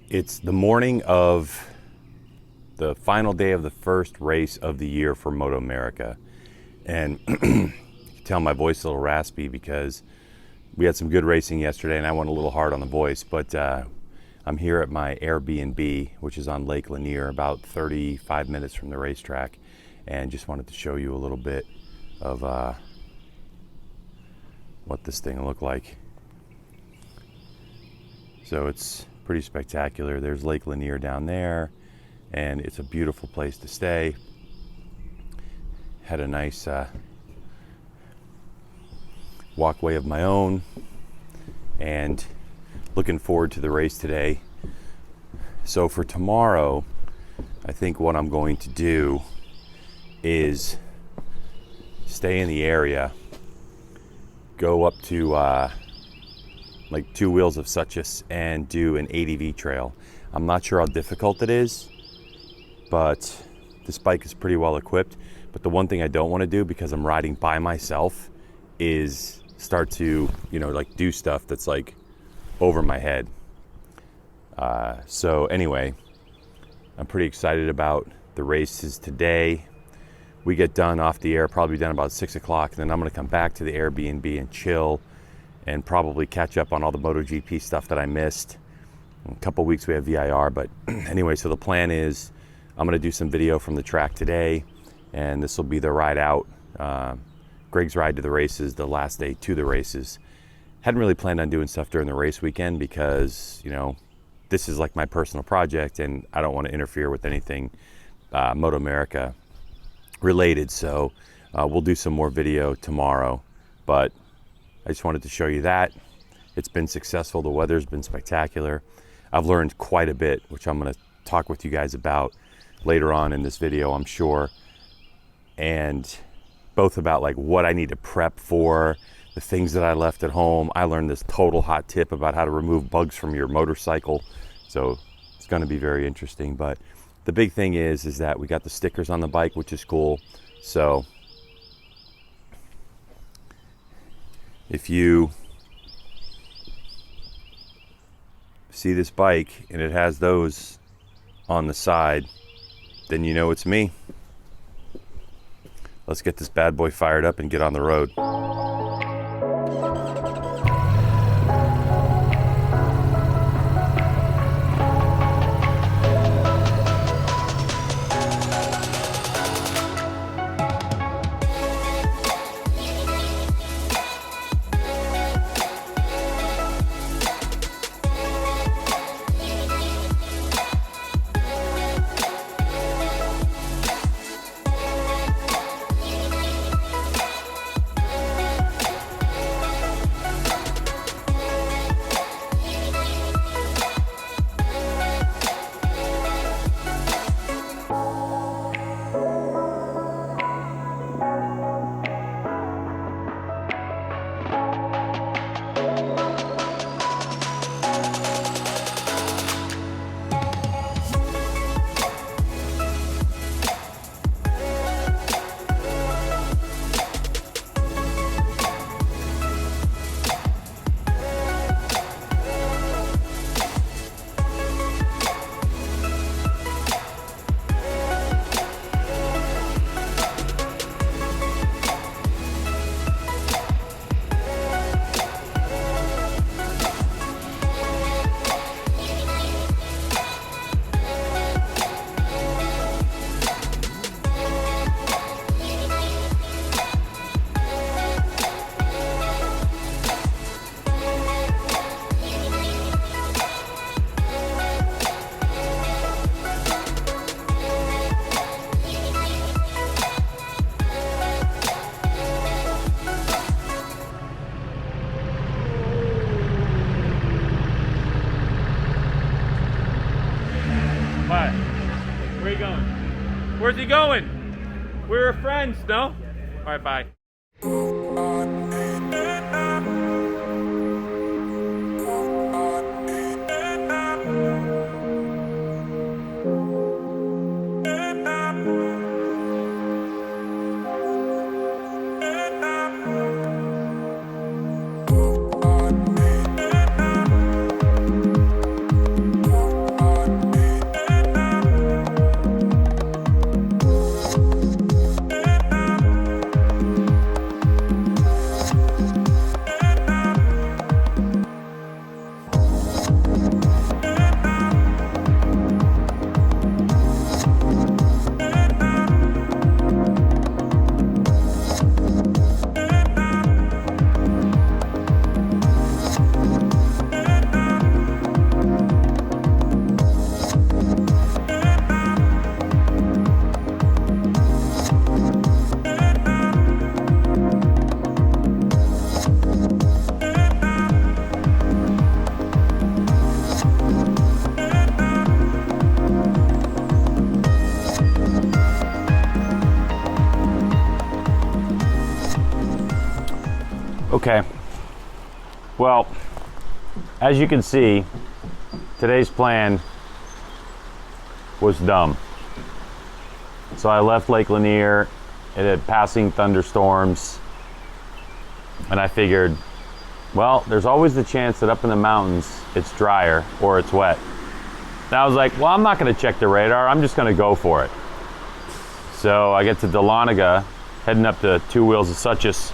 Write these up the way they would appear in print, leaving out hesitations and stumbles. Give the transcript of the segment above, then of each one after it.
It's the morning of the final day of the first race of the year for MotoAmerica. And you can tell my voice is a little raspy because we had some good racing yesterday and I went a little hard on the voice. But I'm here at my Airbnb, which is on Lake Lanier, about 35 minutes from the racetrack. And just wanted to show you a little bit of what this thing looked like. So it's pretty spectacular. There's Lake Lanier down there, and it's a beautiful place to stay. Had a nice walkway of my own, and looking forward to the race today. So for tomorrow, I think what I'm going to do is stay in the area, go up to like 2 Wheels of Suchess and do an ADV trail. I'm not sure how difficult it is, but this bike is pretty well equipped. But the one thing I don't want to do, because I'm riding by myself, is start to, like do stuff that's like over my head. So anyway, I'm pretty excited about the races today. We get done off the air, probably done about 6 o'clock. Then I'm going to come back to the Airbnb and chill and probably catch up on all the MotoGP stuff that I missed. In a couple weeks we have VIR, but anyway, so the plan is I'm going to do some video from the track today, and this will be the ride out, Greg's ride to the races, the last day to the races. Hadn't really planned on doing stuff during the race weekend because, this is like my personal project and I don't want to interfere with anything MotoAmerica related. So we'll do some more video tomorrow, but I just wanted to show you that. It's been successful. The weather's been spectacular. I've learned quite a bit, which I'm going to talk with you guys about later on in this video, I'm sure. And both about like what I need to prep for, the things that I left at home. I learned this total hot tip about how to remove bugs from your motorcycle. So it's going to be very interesting. But the big thing is that we got the stickers on the bike, which is cool. So if you see this bike and it has those on the side, then you know it's me. Let's get this bad boy fired up and get on the road. What? Where are you going? Where's he going? We're friends, no? All right, bye. Okay. Well, as you can see, today's plan was dumb. So I left Lake Lanier. It had passing thunderstorms. And I figured, well, there's always the chance that up in the mountains it's drier or it's wet. And I was like, well, I'm not going to check the radar. I'm just going to go for it. So I get to Dahlonega, heading up to Two Wheels of Suches.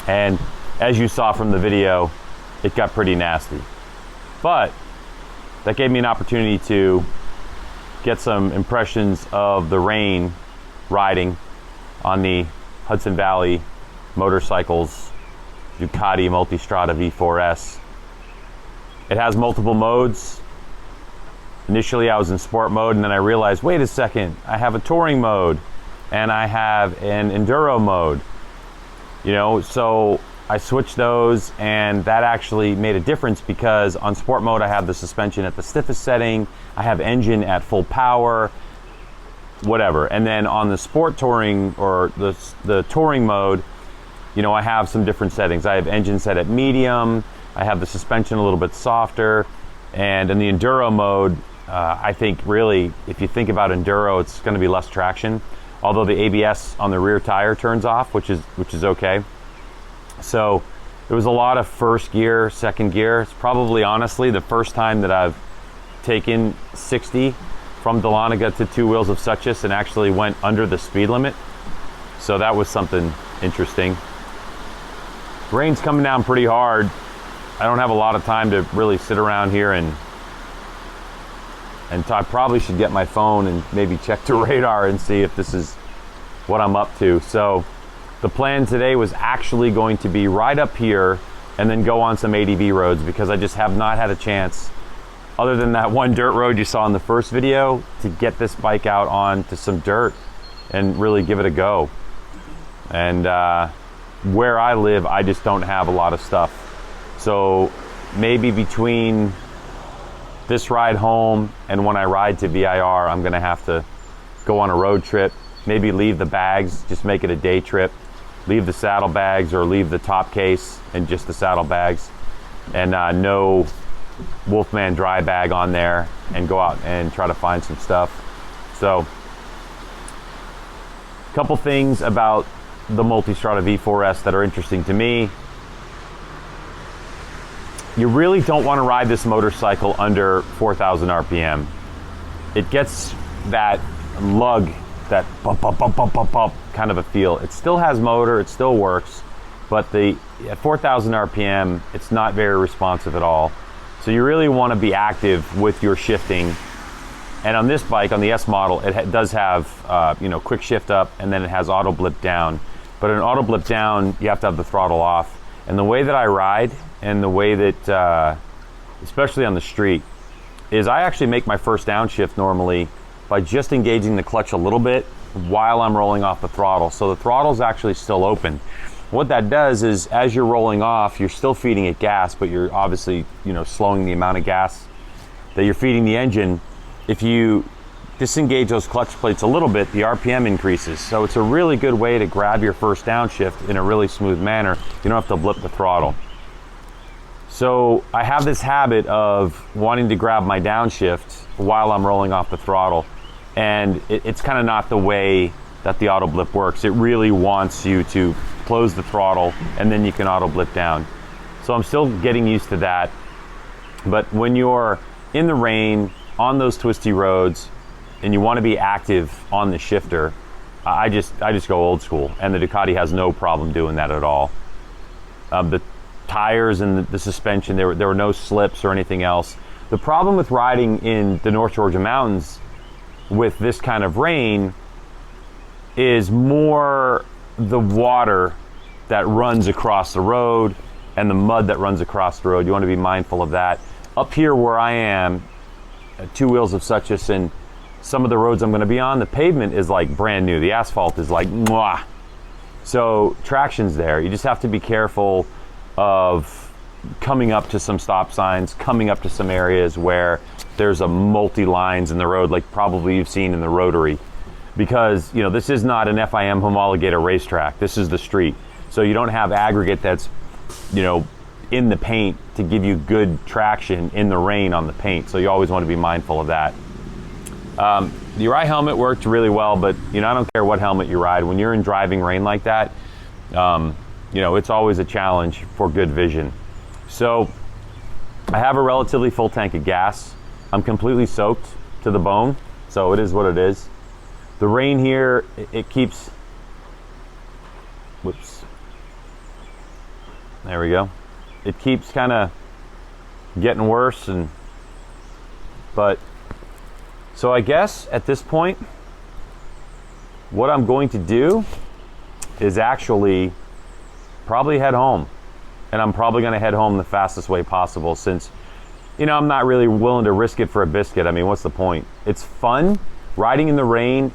And as you saw from the video, it got pretty nasty. But that gave me an opportunity to get some impressions of the rain riding on the Hudson Valley motorcycles, Ducati Multistrada V4S. It has multiple modes. Initially I was in sport mode, and then I realized, wait a second, I have a touring mode and I have an enduro mode. You know, so I switched those, and that actually made a difference because on sport mode I have the suspension at the stiffest setting, I have engine at full power, whatever. And then on the sport touring or the touring mode, you know, I have some different settings. I have engine set at medium, I have the suspension a little bit softer, and in the enduro mode, I think really, if you think about enduro, it's going to be less traction. Although the ABS on the rear tire turns off, which is okay. So it was a lot of first gear, second gear. It's probably honestly the first time that I've taken 60 from Dahlonega to Two Wheels of Suches and actually went under the speed limit. So that was something interesting. Rain's coming down pretty hard. I don't have a lot of time to really sit around here and I probably should get my phone and maybe check the radar and see if this is what I'm up to. So the plan today was actually going to be right up here and then go on some ADV roads, because I just have not had a chance, other than that one dirt road you saw in the first video, to get this bike out onto some dirt and really give it a go. And where I live, I just don't have a lot of stuff. So maybe between this ride home and when I ride to VIR, I'm gonna have to go on a road trip, maybe leave the bags, just make it a day trip, leave the saddlebags or leave the top case and just the saddlebags, and no Wolfman dry bag on there, and go out and try to find some stuff. So a couple things about the Multistrada V4S that are interesting to me. You really don't want to ride this motorcycle under 4,000 RPM. It gets that lug, that bump, bump, bump, bump, bump, bump kind of a feel. It still has motor, it still works, but at 4,000 RPM, it's not very responsive at all. So you really want to be active with your shifting. And on this bike, on the S model, it does have you know, quick shift up, and then it has auto blip down. But in auto blip down, you have to have the throttle off. And the way that I ride, and the way that, especially on the street, is I actually make my first downshift normally by just engaging the clutch a little bit while I'm rolling off the throttle. So the throttle's actually still open. What that does is, as you're rolling off, you're still feeding it gas, but you're obviously, you know, slowing the amount of gas that you're feeding the engine. If you disengage those clutch plates a little bit, the RPM increases. So it's a really good way to grab your first downshift in a really smooth manner. You don't have to blip the throttle. So I have this habit of wanting to grab my downshift while I'm rolling off the throttle, and it's kind of not the way that the auto blip works. It really wants you to close the throttle and then you can auto blip down. So I'm still getting used to that. But when you're in the rain, on those twisty roads, and you want to be active on the shifter, I just go old school, and the Ducati has no problem doing that at all. The tires and the suspension, there were no slips or anything else. The problem with riding in the North Georgia mountains with this kind of rain is more the water that runs across the road and the mud that runs across the road. You want to be mindful of that. Up here where I am, at Two Wheels of Suches, and some of the roads I'm going to be on, the pavement is like brand new. The asphalt is like mwah. So traction's there. You just have to be careful of coming up to some stop signs, coming up to some areas where there's a multi-lines in the road, like probably you've seen in the Rotary. Because, you know, this is not an FIM homologated racetrack. This is the street. So you don't have aggregate that's, you know, in the paint to give you good traction in the rain on the paint. So you always want to be mindful of that. The Uri helmet worked really well, but you know, I don't care what helmet you ride. When you're in driving rain like that, you know, it's always a challenge for good vision. So I have a relatively full tank of gas. I'm completely soaked to the bone, so it is what it is. The rain here, it keeps, whoops, there we go. It keeps kind of getting worse, but so I guess at this point, what I'm going to do is actually probably head home. And I'm probably going to head home the fastest way possible, since, you know, I'm not really willing to risk it for a biscuit. I mean, what's the point? It's fun. Riding in the rain,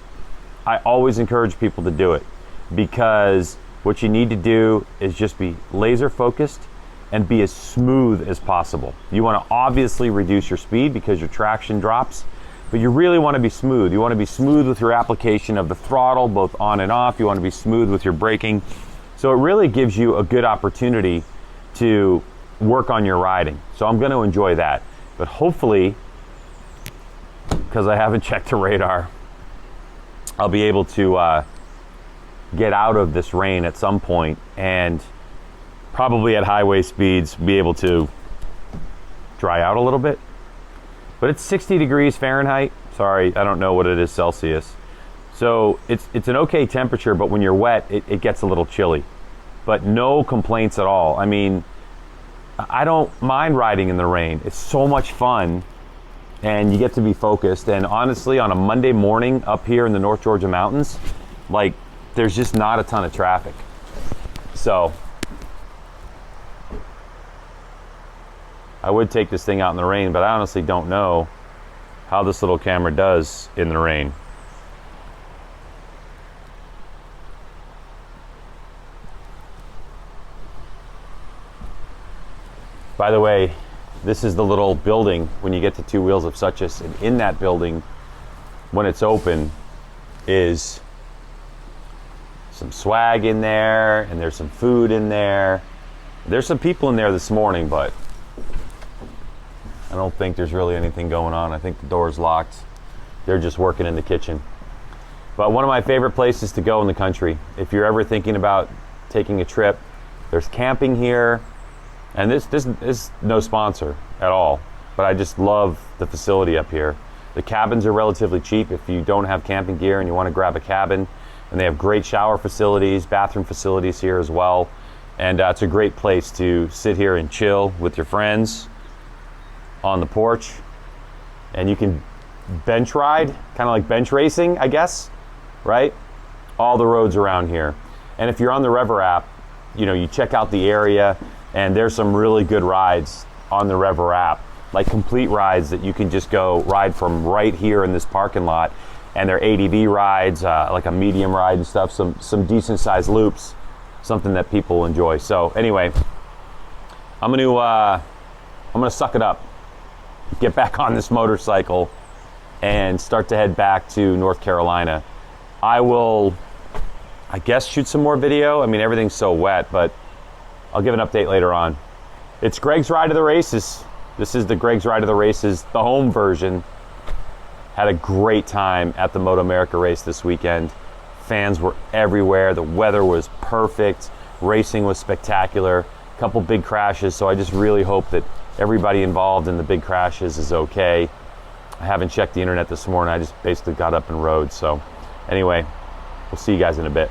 I always encourage people to do it, because what you need to do is just be laser focused and be as smooth as possible. You want to obviously reduce your speed because your traction drops, but you really want to be smooth. You want to be smooth with your application of the throttle, both on and off. You want to be smooth with your braking. So it really gives you a good opportunity to work on your riding. So I'm going to enjoy that. But hopefully, because I haven't checked the radar, I'll be able to get out of this rain at some point, and probably at highway speeds be able to dry out a little bit. But it's 60 degrees Fahrenheit. Sorry, I don't know what it is Celsius. So it's an okay temperature, but when you're wet, it gets a little chilly. But no complaints at all. I mean, I don't mind riding in the rain. It's so much fun, and you get to be focused. And honestly, on a Monday morning up here in the North Georgia mountains, like, there's just not a ton of traffic. So I would take this thing out in the rain, but I honestly don't know how this little camera does in the rain. By the way, this is the little building when you get to Two Wheels of Suchess, and in that building, when it's open, is some swag in there, and there's some food in there. There's some people in there this morning, but I don't think there's really anything going on. I think the door's locked. They're just working in the kitchen. But one of my favorite places to go in the country, if you're ever thinking about taking a trip, there's camping here. And this is no sponsor at all, but I just love the facility up here. The cabins are relatively cheap if you don't have camping gear and you want to grab a cabin. And they have great shower facilities, bathroom facilities here as well. And it's a great place to sit here and chill with your friends on the porch. And you can bench ride, kind of like bench racing, I guess, right? All the roads around here. And if you're on the Rever app, you know, you check out the area, and there's some really good rides on the Rever app, like complete rides that you can just go ride from right here in this parking lot. And they're ADV rides, like a medium ride and stuff, some decent sized loops, something that people enjoy. So anyway, I'm gonna suck it up, get back on this motorcycle, and start to head back to North Carolina. I will, I guess, shoot some more video. I mean, everything's so wet, but I'll give an update later on. It's Greg's Ride of the Races. This is the Greg's Ride of the Races, the home version. Had a great time at the MotoAmerica race this weekend. Fans were everywhere. The weather was perfect. Racing was spectacular. A couple big crashes, so I just really hope that everybody involved in the big crashes is okay. I haven't checked the internet this morning. I just basically got up and rode. So anyway, we'll see you guys in a bit.